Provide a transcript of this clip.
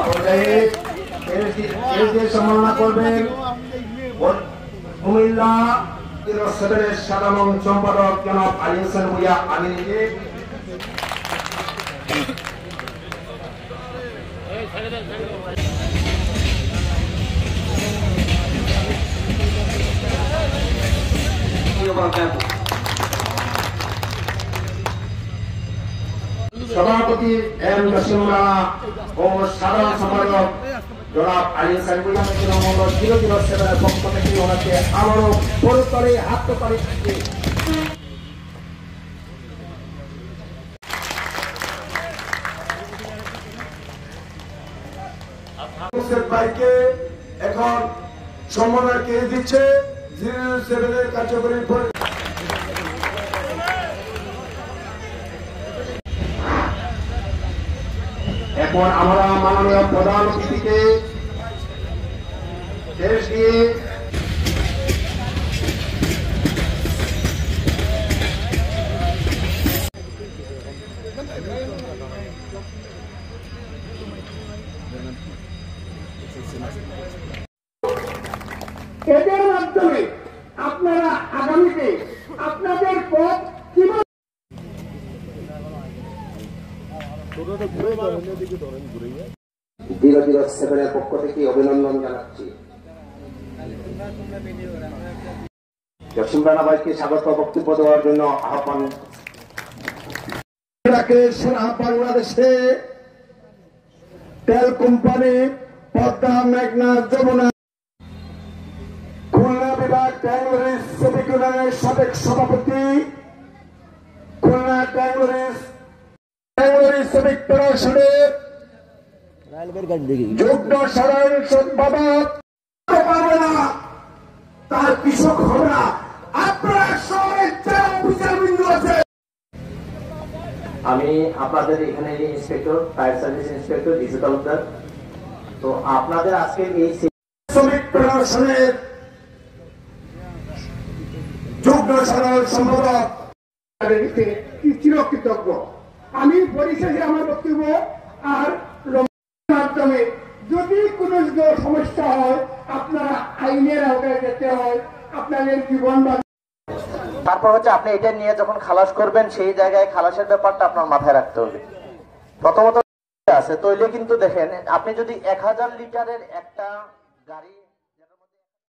পর্যায়ে সম্মাননা করবেন কুমিল্লা সেভেনের সাধারণ সম্পাদক জনাব আলী হোসেন ভূঁইয়া আমিনকে। সভাপতি এম কাসিমুল্লাহ ও সাধারণ সম্পাদক জনাব আলী হোসেন ভূঁইয়া তৃণমূল 007 এর পক্ষ থেকে ওনাকে আবারও পুরস্কারে হাততালি থাকবে। ভাইকে এখন সম্মাননা কে দিচ্ছে 007 এর কার্যকরী। এখন আমরা মাননীয় প্রধান অতিথিকে শেষ দিয়ে এদের মাধ্যমে আপনারা আগামীতে আপনাদের পথ কিভাবে সেভেনের পক্ষ থেকে অভিনন্দন জানাচ্ছি। জসিম রানা ভাইকে স্বাগত বক্তব্য দেওয়ার জন্য আহ্বান। সারা বাংলাদেশে তেল কোম্পানি পদ্মা, মেঘনা, যমুনা, খুলনা বিভাগ ট্যাঙ্গুরি শ্রমিক ইউনিয়নের সাবেক সভাপতি, খুলনা ট্যাঙ্গুরি শ্রমিক ফেডারেশনের যুগ্ম সাধারণ সম্পাদক পাবে না, তার কৃষক হবে না। আপনারা শহরের যে অফিসারবৃন্দ আছে, আমি আপনাদের এখানে inspector, fire service inspector DC Talukdar. তো আপনাদের আজকে এই শ্রমিক ফেডারেশনের যুগ্ম সাধারণ সম্পাদক চিরকৃতজ্ঞ। আমি পরিশেষে আমার বক্তব্য আর মাধ্যমে যদি কোন সমস্যা হয় আপনারা আইনের আওতায় যেতে হয়, আপনাদের জীবন বা তারপর হচ্ছে আপনি এটা নিয়ে যখন খালাস করবেন সেই জায়গায় খালাসের ব্যাপারটা আপনার মাথায় রাখতে হবে। প্রথমত আছে তৈলে কিন্তু দেখেন আপনি যদি 1000 লিটারের একটা গাড়ি